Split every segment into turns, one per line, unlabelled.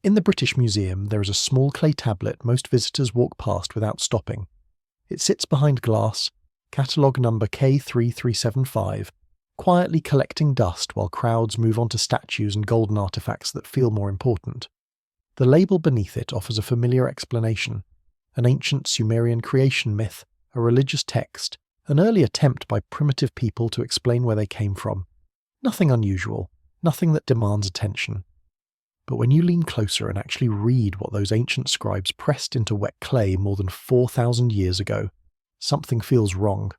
In the British Museum, there is a small clay tablet most visitors walk past without stopping. It sits behind glass, catalogue number K3375, quietly collecting dust while crowds move on to statues and golden artifacts that feel more important. The label beneath it offers a familiar explanation: an ancient Sumerian creation myth, a religious text, an early attempt by primitive people to explain where they came from. Nothing unusual, nothing that demands attention. But when you lean closer and actually read what those ancient scribes pressed into wet clay more than 4,000 years ago, something feels wrong.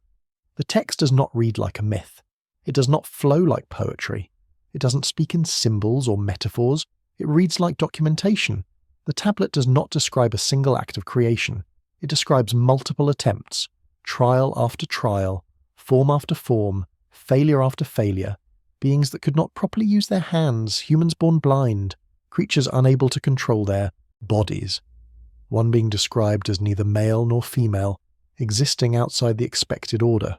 The text does not read like a myth. It does not flow like poetry. It doesn't speak in symbols or metaphors. It reads like documentation. The tablet does not describe a single act of creation. It describes multiple attempts, trial after trial, form after form, failure after failure, beings that could not properly use their hands, humans born blind, creatures unable to control their bodies, one being described as neither male nor female, existing outside the expected order.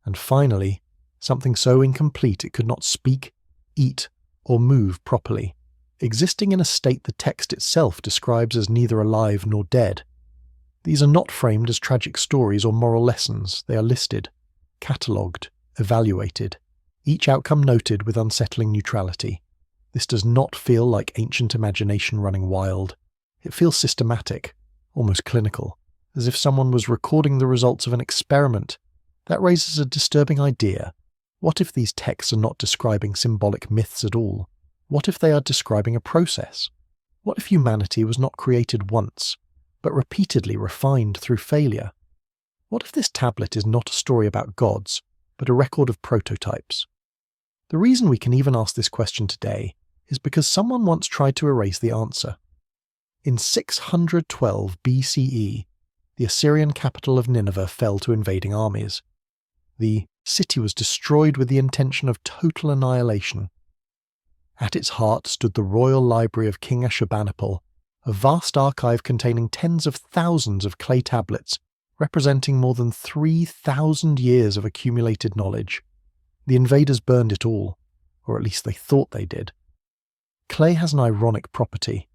And finally, something so incomplete it could not speak, eat, or move properly, existing in a state the text itself describes as neither alive nor dead. These are not framed as tragic stories or moral lessons. They are listed, catalogued, evaluated, each outcome noted with unsettling neutrality. This does not feel like ancient imagination running wild. It feels systematic, almost clinical, as if someone was recording the results of an experiment. That raises a disturbing idea. What if these texts are not describing symbolic myths at all? What if they are describing a process? What if humanity was not created once, but repeatedly refined through failure? What if this tablet is not a story about gods, but a record of prototypes? The reason we can even ask this question today is because someone once tried to erase the answer. In 612 BCE, the Assyrian capital of Nineveh fell to invading armies. The city was destroyed with the intention of total annihilation. At its heart stood the royal library of King Ashurbanipal, a vast archive containing tens of thousands of clay tablets representing more than 3,000 years of accumulated knowledge. The invaders burned it all, or at least they thought they did. Clay has an ironic property.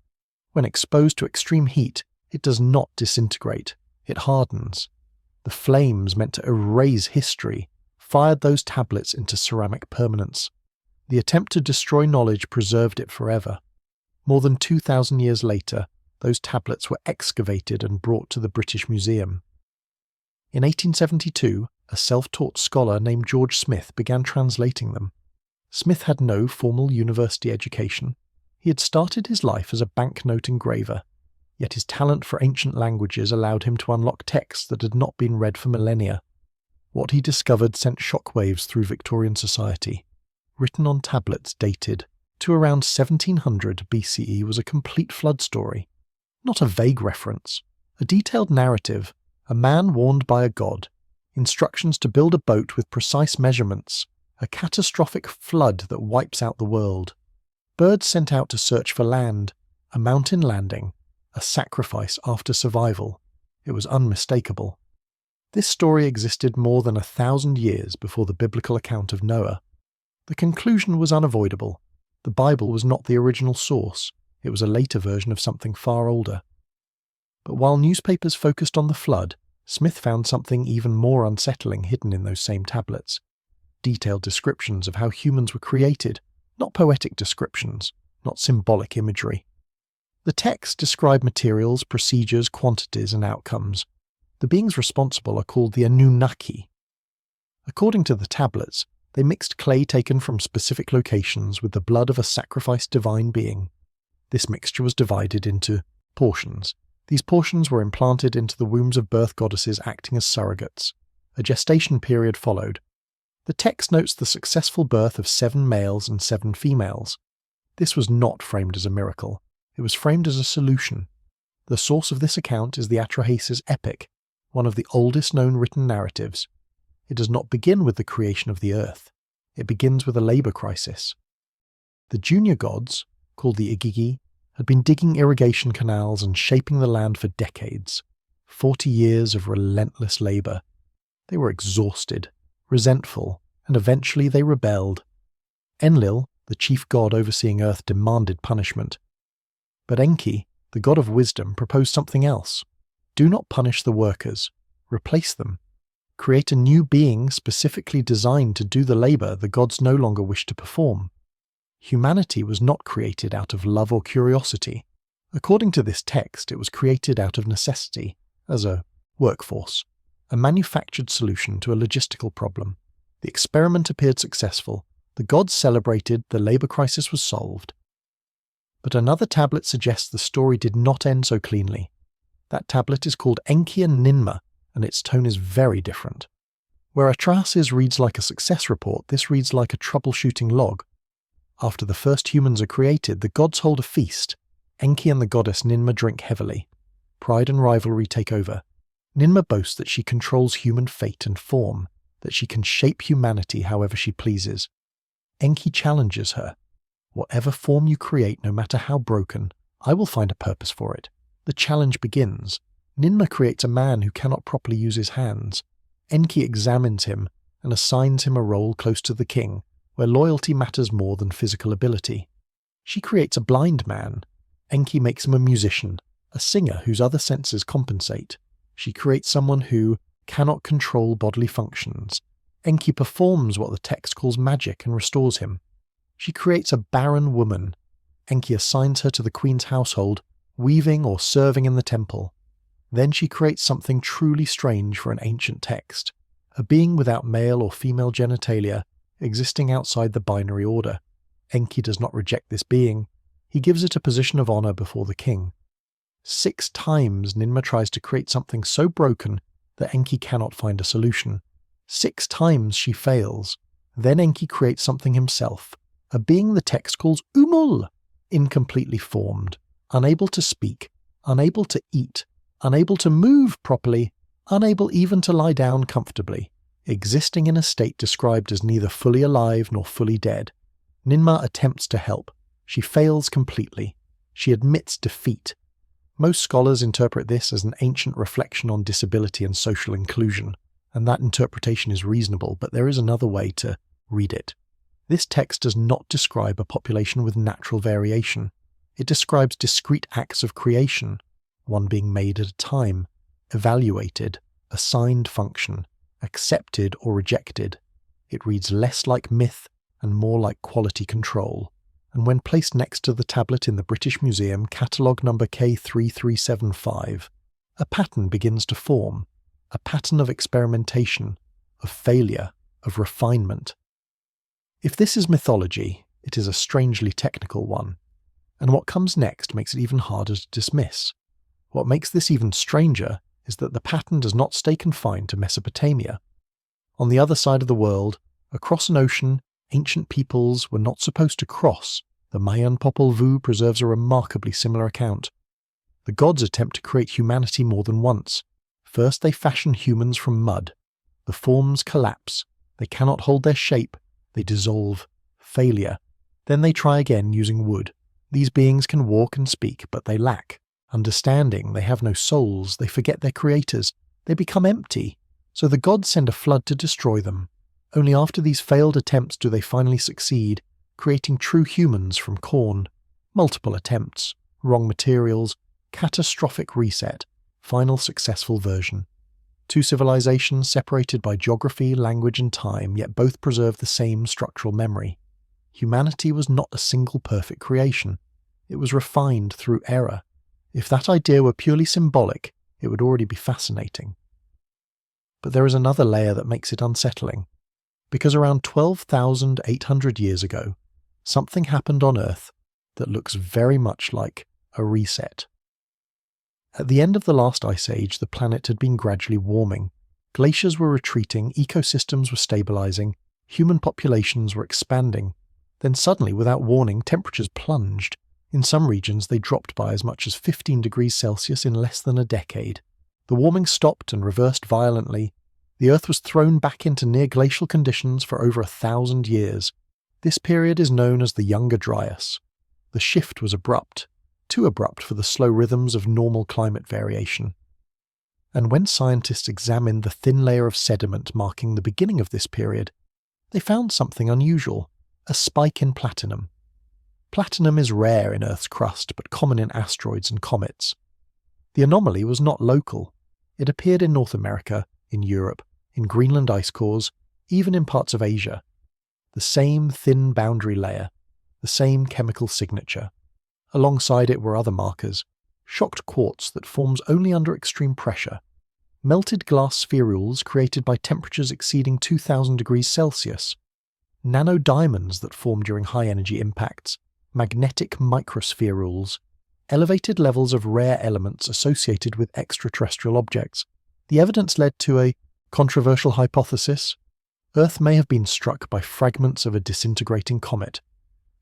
When exposed to extreme heat, it does not disintegrate, it hardens. The flames meant to erase history fired those tablets into ceramic permanence. The attempt to destroy knowledge preserved it forever. More than 2,000 years later, those tablets were excavated and brought to the British Museum. In 1872, a self-taught scholar named George Smith began translating them. Smith had no formal university education. He had started his life as a banknote engraver, yet his talent for ancient languages allowed him to unlock texts that had not been read for millennia. What he discovered sent shockwaves through Victorian society. Written on tablets dated to around 1700 BCE was a complete flood story. Not a vague reference, a detailed narrative, a man warned by a god, instructions to build a boat with precise measurements, a catastrophic flood that wipes out the world, birds sent out to search for land, a mountain landing, a sacrifice after survival. It was unmistakable. This story existed more than 1,000 years before the biblical account of Noah. The conclusion was unavoidable. The Bible was not the original source. It was a later version of something far older. But while newspapers focused on the flood, Smith found something even more unsettling hidden in those same tablets. Detailed descriptions of how humans were created, not poetic descriptions, not symbolic imagery. The texts describe materials, procedures, quantities, and outcomes. The beings responsible are called the Anunnaki. According to the tablets, they mixed clay taken from specific locations with the blood of a sacrificed divine being. This mixture was divided into portions. These portions were implanted into the wombs of birth goddesses acting as surrogates. A gestation period followed. The text notes the successful birth of 7 males and 7 females. This was not framed as a miracle. It was framed as a solution. The source of this account is the Atrahasis epic, one of the oldest known written narratives. It does not begin with the creation of the earth. It begins with a labour crisis. The junior gods, called the Igigi, had been digging irrigation canals and shaping the land for decades. 40 years of relentless labour. They were exhausted, resentful, and eventually they rebelled. Enlil, the chief god overseeing Earth, demanded punishment. But Enki, the god of wisdom, proposed something else. Do not punish the workers. Replace them. Create a new being specifically designed to do the labor the gods no longer wish to perform. Humanity was not created out of love or curiosity. According to this text, it was created out of necessity, as a workforce, a manufactured solution to a logistical problem. The experiment appeared successful. The gods celebrated, the labor crisis was solved. But another tablet suggests the story did not end so cleanly. That tablet is called Enki and Ninmah, and its tone is very different. Where Atrahasis reads like a success report, this reads like a troubleshooting log. After the first humans are created, the gods hold a feast. Enki and the goddess Ninmah drink heavily. Pride and rivalry take over. Ninmah boasts that she controls human fate and form, that she can shape humanity however she pleases. Enki challenges her. Whatever form you create, no matter how broken, I will find a purpose for it. The challenge begins. Ninmah creates a man who cannot properly use his hands. Enki examines him and assigns him a role close to the king, where loyalty matters more than physical ability. She creates a blind man. Enki makes him a musician, a singer whose other senses compensate. She creates someone who cannot control bodily functions. Enki performs what the text calls magic and restores him. She creates a barren woman. Enki assigns her to the queen's household, weaving or serving in the temple. Then she creates something truly strange for an ancient text, a being without male or female genitalia, existing outside the binary order. Enki does not reject this being. He gives it a position of honor before the king. 6 times Ninmah tries to create something so broken that Enki cannot find a solution. 6 times she fails. Then Enki creates something himself, a being the text calls Umul, incompletely formed, unable to speak, unable to eat, unable to move properly, unable even to lie down comfortably, existing in a state described as neither fully alive nor fully dead. Ninmah attempts to help. She fails completely. She admits defeat. Most scholars interpret this as an ancient reflection on disability and social inclusion, and that interpretation is reasonable, but there is another way to read it. This text does not describe a population with natural variation. It describes discrete acts of creation, one being made at a time, evaluated, assigned function, accepted or rejected. It reads less like myth and more like quality control. And when placed next to the tablet in the British Museum, catalogue number K3375, a pattern begins to form, a pattern of experimentation, of failure, of refinement. If this is mythology, it is a strangely technical one, and what comes next makes it even harder to dismiss. What makes this even stranger is that the pattern does not stay confined to Mesopotamia. On the other side of the world, across an ocean, ancient peoples were not supposed to cross. The Mayan Popol Vuh preserves a remarkably similar account. The gods attempt to create humanity more than once. First they fashion humans from mud. The forms collapse. They cannot hold their shape. They dissolve. Failure. Then they try again using wood. These beings can walk and speak, but they lack understanding. They have no souls. They forget their creators. They become empty. So the gods send a flood to destroy them. Only after these failed attempts do they finally succeed, creating true humans from corn. Multiple attempts, wrong materials, catastrophic reset, final successful version. 2 civilizations separated by geography, language and time, yet both preserve the same structural memory. Humanity was not a single perfect creation. It was refined through error. If that idea were purely symbolic, it would already be fascinating. But there is another layer that makes it unsettling. Because around 12,800 years ago, something happened on Earth that looks very much like a reset. At the end of the last ice age, the planet had been gradually warming. Glaciers were retreating, ecosystems were stabilizing, human populations were expanding. Then suddenly, without warning, temperatures plunged. In some regions, they dropped by as much as 15 degrees Celsius in less than a decade. The warming stopped and reversed violently. The Earth was thrown back into near-glacial conditions for over 1,000 years. This period is known as the Younger Dryas. The shift was abrupt, too abrupt for the slow rhythms of normal climate variation. And when scientists examined the thin layer of sediment marking the beginning of this period, they found something unusual, a spike in platinum. Platinum is rare in Earth's crust, but common in asteroids and comets. The anomaly was not local. It appeared in North America, in Europe, in Greenland ice cores, even in parts of Asia. The same thin boundary layer, the same chemical signature. Alongside it were other markers: shocked quartz that forms only under extreme pressure, melted glass spherules created by temperatures exceeding 2000 degrees Celsius, nanodiamonds that form during high-energy impacts, magnetic microspherules, elevated levels of rare elements associated with extraterrestrial objects. The evidence led to a controversial hypothesis. Earth may have been struck by fragments of a disintegrating comet.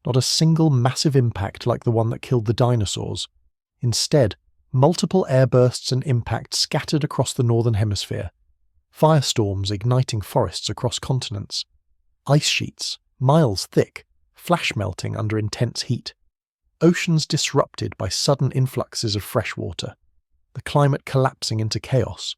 Not a single massive impact like the one that killed the dinosaurs. Instead, multiple airbursts and impacts scattered across the northern hemisphere. Firestorms igniting forests across continents. Ice sheets, miles thick, flash melting under intense heat. Oceans disrupted by sudden influxes of fresh water. The climate collapsing into chaos.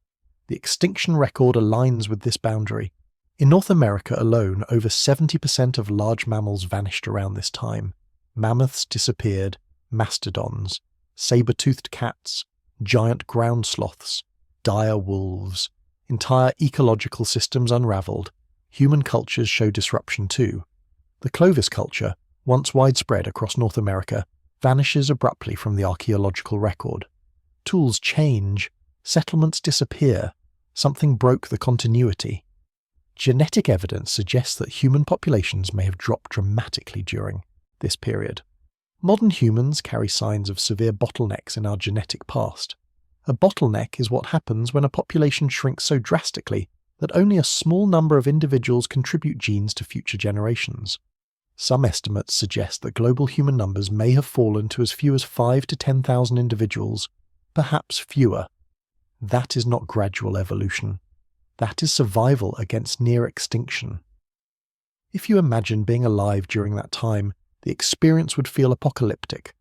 The extinction record aligns with this boundary. In North America alone, over 70% of large mammals vanished around this time. Mammoths disappeared, mastodons, saber-toothed cats, giant ground sloths, dire wolves. Entire ecological systems unraveled. Human cultures show disruption too. The Clovis culture, once widespread across North America, vanishes abruptly from the archaeological record. Tools change, settlements disappear, something broke the continuity. Genetic evidence suggests that human populations may have dropped dramatically during this period. Modern humans carry signs of severe bottlenecks in our genetic past. A bottleneck is what happens when a population shrinks so drastically that only a small number of individuals contribute genes to future generations. Some estimates suggest that global human numbers may have fallen to as few as 5,000 to 10,000 individuals, perhaps fewer. That is not gradual evolution. That is survival against near extinction. If you imagine being alive during that time, the experience would feel apocalyptic.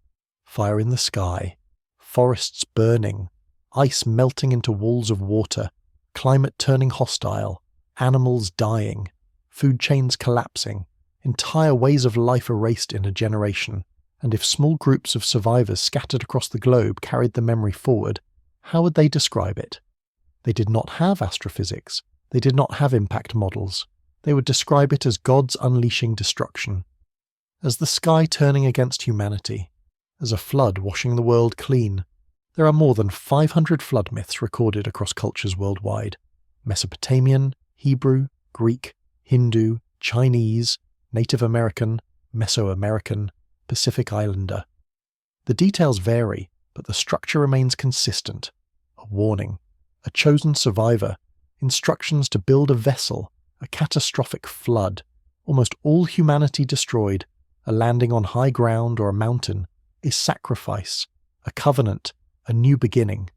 Fire in the sky, forests burning, ice melting into walls of water, climate turning hostile, animals dying, food chains collapsing, entire ways of life erased in a generation. And if small groups of survivors scattered across the globe carried the memory forward, how would they describe it? They did not have astrophysics. They did not have impact models. They would describe it as God's unleashing destruction, as the sky turning against humanity, as a flood washing the world clean. There are more than 500 flood myths recorded across cultures worldwide: Mesopotamian, Hebrew, Greek, Hindu, Chinese, Native American, Mesoamerican, Pacific Islander. The details vary, but the structure remains consistent. A warning, a chosen survivor, instructions to build a vessel, a catastrophic flood, almost all humanity destroyed, a landing on high ground or a mountain, a sacrifice, a covenant, a new beginning.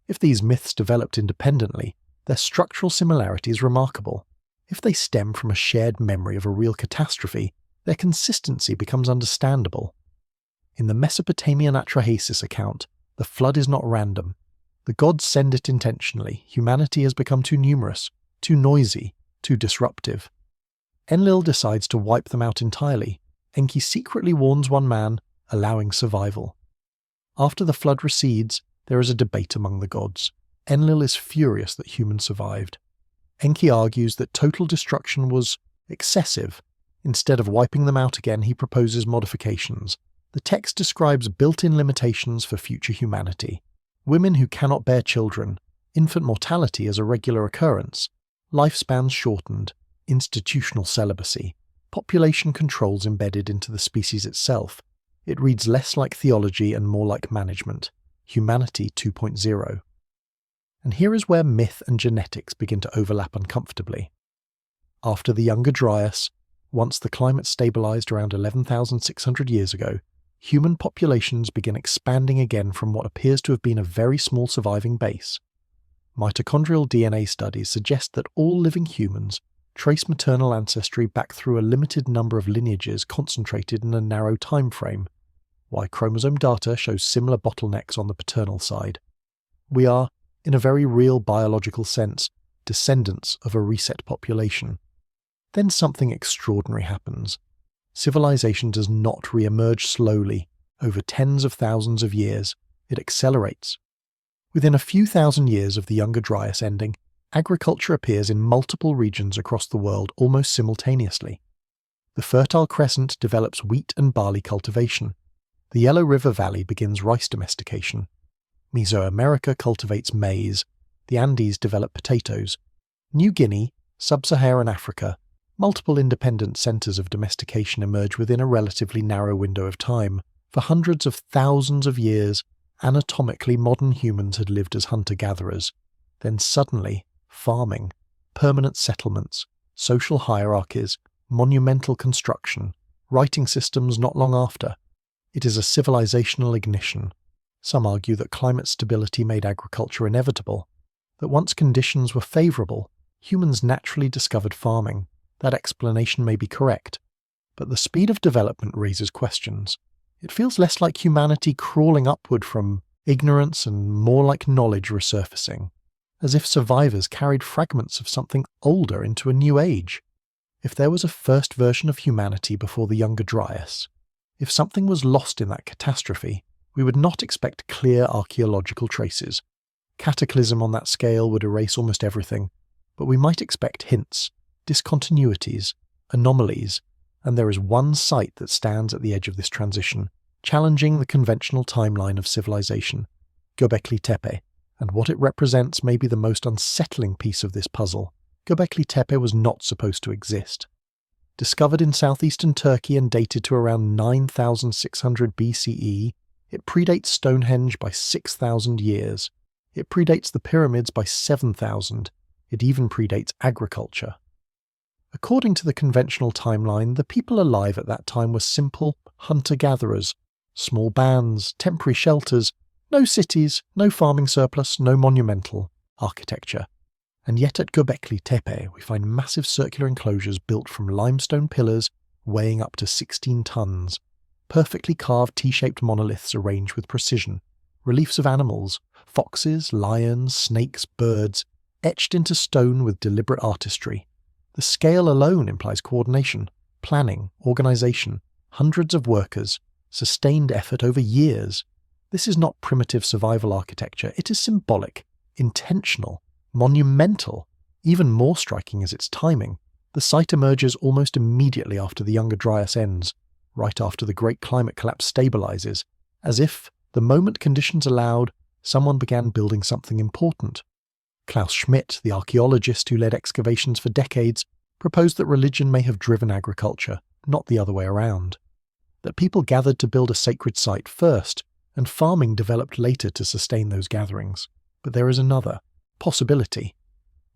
If these myths developed independently, their structural similarity is remarkable. If they stem from a shared memory of a real catastrophe, their consistency becomes understandable. In the Mesopotamian Atrahasis account, the flood is not random. The gods send it intentionally. Humanity has become too numerous, too noisy, too disruptive. Enlil decides to wipe them out entirely. Enki secretly warns one man, allowing survival. After the flood recedes, there is a debate among the gods. Enlil is furious that humans survived. Enki argues that total destruction was excessive. Instead of wiping them out again, he proposes modifications. The text describes built-in limitations for future humanity. Women who cannot bear children, infant mortality as a regular occurrence, lifespans shortened, institutional celibacy, population controls embedded into the species itself. It reads less like theology and more like management. Humanity 2.0. And here is where myth and genetics begin to overlap uncomfortably. After the Younger Dryas, once the climate stabilized around 11,600 years ago, human populations begin expanding again from what appears to have been a very small surviving base. Mitochondrial DNA studies suggest that all living humans trace maternal ancestry back through a limited number of lineages concentrated in a narrow time frame. Y chromosome data shows similar bottlenecks on the paternal side. We are, in a very real biological sense, descendants of a reset population. Then something extraordinary happens. civilization does not re-emerge slowly over tens of thousands of years. It accelerates. Within a few thousand years of the Younger Dryas ending, agriculture appears in multiple regions across the world almost simultaneously. The Fertile Crescent develops wheat and barley cultivation. The Yellow River Valley begins rice domestication. Mesoamerica cultivates maize. The Andes develop potatoes. New Guinea, Sub-Saharan Africa, multiple independent centres of domestication emerge within a relatively narrow window of time. For hundreds of thousands of years, anatomically modern humans had lived as hunter-gatherers. Then suddenly, farming, permanent settlements, social hierarchies, monumental construction, writing systems not long after. It is a civilizational ignition. Some argue that climate stability made agriculture inevitable, that once conditions were favourable, humans naturally discovered farming. That explanation may be correct, but the speed of development raises questions. It feels less like humanity crawling upward from ignorance and more like knowledge resurfacing, as if survivors carried fragments of something older into a new age. If there was a first version of humanity before the Younger Dryas, if something was lost in that catastrophe, we would not expect clear archaeological traces. Cataclysm on that scale would erase almost everything, but we might expect hints, discontinuities, anomalies, and there is one site that stands at the edge of this transition, challenging the conventional timeline of civilization, Göbekli Tepe, and what it represents may be the most unsettling piece of this puzzle. Göbekli Tepe was not supposed to exist. Discovered in southeastern Turkey and dated to around 9600 BCE, it predates Stonehenge by 6,000 years. It predates the pyramids by 7,000. It even predates agriculture. According to the conventional timeline, the people alive at that time were simple hunter-gatherers, small bands, temporary shelters, no cities, no farming surplus, no monumental architecture. And yet at Göbekli Tepe we find massive circular enclosures built from limestone pillars weighing up to 16 tons, perfectly carved T-shaped monoliths arranged with precision, reliefs of animals, foxes, lions, snakes, birds, etched into stone with deliberate artistry. The scale alone implies coordination, planning, organisation, hundreds of workers, sustained effort over years. This is not primitive survival architecture, it is symbolic, intentional, monumental. Even more striking is its timing. The site emerges almost immediately after the Younger Dryas ends, right after the Great Climate Collapse stabilises, as if, the moment conditions allowed, someone began building something important. Klaus Schmidt, the archaeologist who led excavations for decades, proposed that religion may have driven agriculture, not the other way around. That people gathered to build a sacred site first, and farming developed later to sustain those gatherings. But there is another possibility.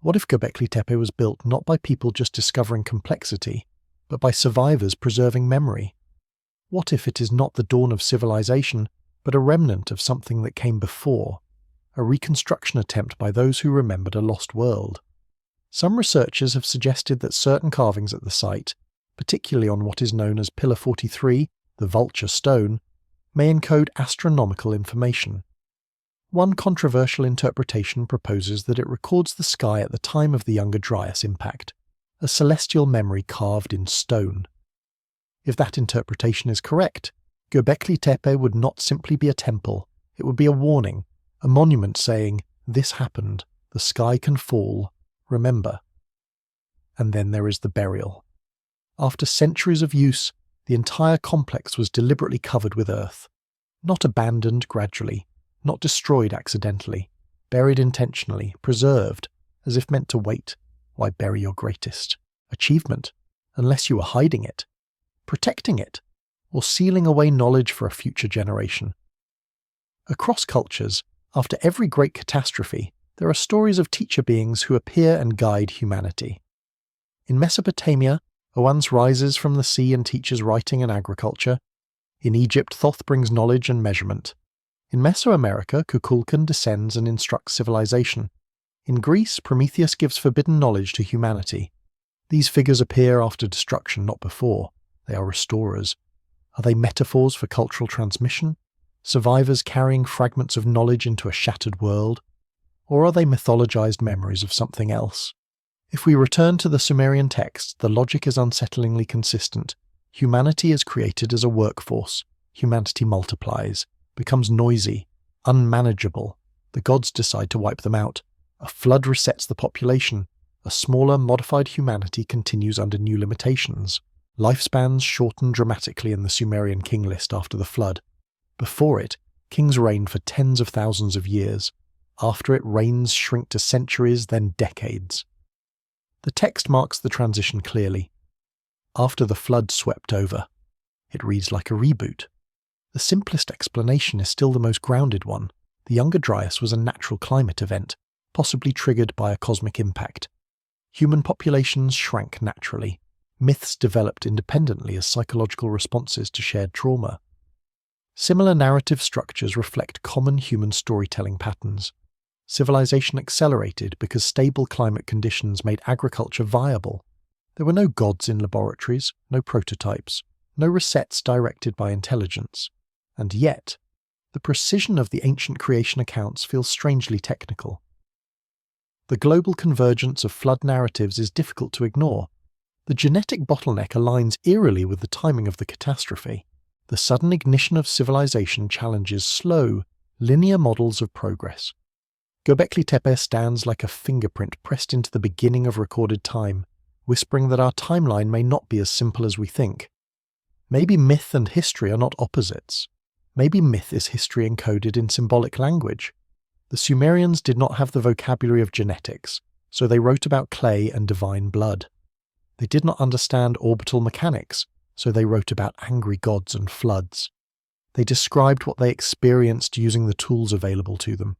What if Göbekli Tepe was built not by people just discovering complexity, but by survivors preserving memory? What if it is not the dawn of civilization, but a remnant of something that came before, a reconstruction attempt by those who remembered a lost world? Some researchers have suggested that certain carvings at the site, particularly on what is known as Pillar 43, the vulture stone, may encode astronomical information. One controversial interpretation proposes that it records the sky at the time of the Younger Dryas impact, a celestial memory carved in stone. If that interpretation is correct, Göbekli Tepe would not simply be a temple, it would be a warning, a monument saying, "This happened, the sky can fall, remember." And then there is the burial. After centuries of use, the entire complex was deliberately covered with earth. Not abandoned gradually, not destroyed accidentally, buried intentionally, preserved, as if meant to wait. Why bury your greatest achievement, unless you were hiding it, protecting it, or sealing away knowledge for a future generation? Across cultures, after every great catastrophe, there are stories of teacher beings who appear and guide humanity. In Mesopotamia, Oannes rises from the sea and teaches writing and agriculture. In Egypt, Thoth brings knowledge and measurement. In Mesoamerica, Kukulkan descends and instructs civilization. In Greece, Prometheus gives forbidden knowledge to humanity. These figures appear after destruction, not before. They are restorers. Are they metaphors for cultural transmission? Survivors carrying fragments of knowledge into a shattered world? Or are they mythologized memories of something else? If we return to the Sumerian texts, the logic is unsettlingly consistent. Humanity is created as a workforce. Humanity multiplies, becomes noisy, unmanageable. The gods decide to wipe them out. A flood resets the population. A smaller, modified humanity continues under new limitations. Lifespans shorten dramatically in the Sumerian king list after the flood. Before it, kings reigned for tens of thousands of years. After it, reigns shrink to centuries, then decades. The text marks the transition clearly. After the flood swept over. It reads like a reboot. The simplest explanation is still the most grounded one. The Younger Dryas was a natural climate event, possibly triggered by a cosmic impact. Human populations shrank naturally. Myths developed independently as psychological responses to shared trauma. Similar narrative structures reflect common human storytelling patterns. Civilization accelerated because stable climate conditions made agriculture viable. There were no gods in laboratories, no prototypes, no resets directed by intelligence. And yet, the precision of the ancient creation accounts feels strangely technical. The global convergence of flood narratives is difficult to ignore. The genetic bottleneck aligns eerily with the timing of the catastrophe. The sudden ignition of civilization challenges slow, linear models of progress. Göbekli Tepe stands like a fingerprint pressed into the beginning of recorded time, whispering that our timeline may not be as simple as we think. Maybe myth and history are not opposites. Maybe myth is history encoded in symbolic language. The Sumerians did not have the vocabulary of genetics, so they wrote about clay and divine blood. They did not understand orbital mechanics, so they wrote about angry gods and floods. They described what they experienced using the tools available to them.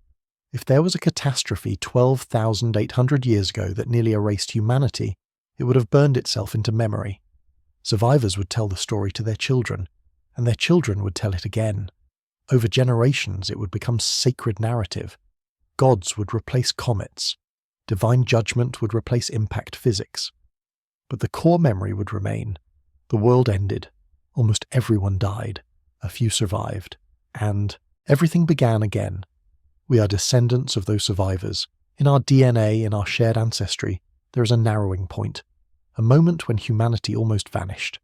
If there was a catastrophe 12,800 years ago that nearly erased humanity, it would have burned itself into memory. Survivors would tell the story to their children, and their children would tell it again. Over generations, it would become sacred narrative. Gods would replace comets. Divine judgment would replace impact physics. But the core memory would remain. The world ended. Almost everyone died. A few survived. And everything began again. We are descendants of those survivors. In our DNA, in our shared ancestry, there is a narrowing point. A moment when humanity almost vanished.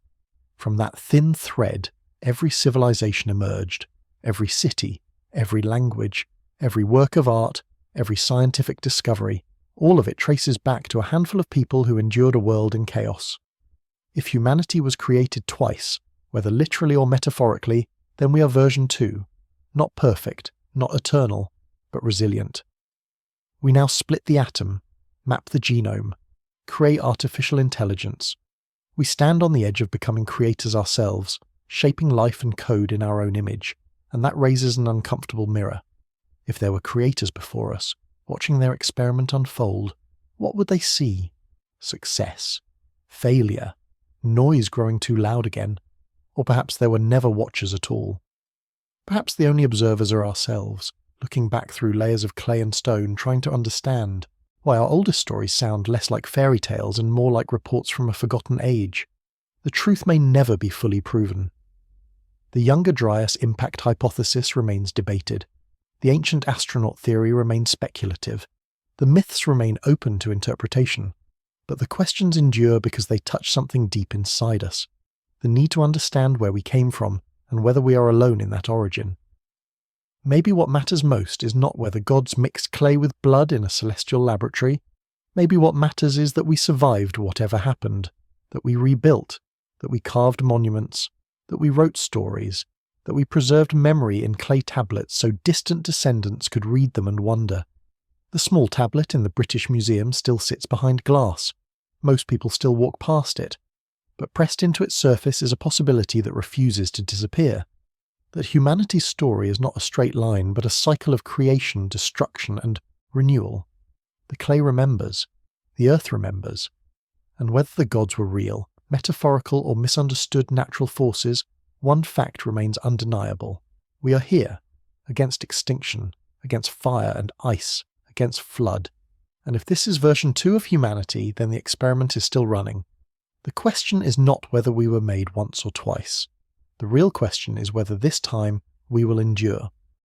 From that thin thread, every civilization emerged. Every city, every language, every work of art, every scientific discovery, all of it traces back to a handful of people who endured a world in chaos. If humanity was created twice, whether literally or metaphorically, then we are version 2. Not perfect, not eternal, but resilient. We now split the atom, map the genome, create artificial intelligence. We stand on the edge of becoming creators ourselves, shaping life and code in our own image. And that raises an uncomfortable mirror. If there were creators before us, watching their experiment unfold, what would they see? Success, failure, noise growing too loud again, or perhaps there were never watchers at all. Perhaps the only observers are ourselves, looking back through layers of clay and stone, trying to understand why our oldest stories sound less like fairy tales and more like reports from a forgotten age. The truth may never be fully proven. The Younger Dryas impact hypothesis remains debated. The ancient astronaut theory remains speculative. The myths remain open to interpretation. But the questions endure because they touch something deep inside us. The need to understand where we came from and whether we are alone in that origin. Maybe what matters most is not whether gods mixed clay with blood in a celestial laboratory. Maybe what matters is that we survived whatever happened, that we rebuilt, that we carved monuments, that we wrote stories, that we preserved memory in clay tablets so distant descendants could read them and wonder. The small tablet in the British Museum still sits behind glass. Most people still walk past it. But pressed into its surface is a possibility that refuses to disappear. That humanity's story is not a straight line, but a cycle of creation, destruction, and renewal. The clay remembers. The earth remembers. And whether the gods were real, metaphorical or misunderstood natural forces, one fact remains undeniable. We are here, against extinction, against fire and ice, against flood. And if this is version 2 of humanity, then the experiment is still running. The question is not whether we were made once or twice. The real question is whether this time we will endure.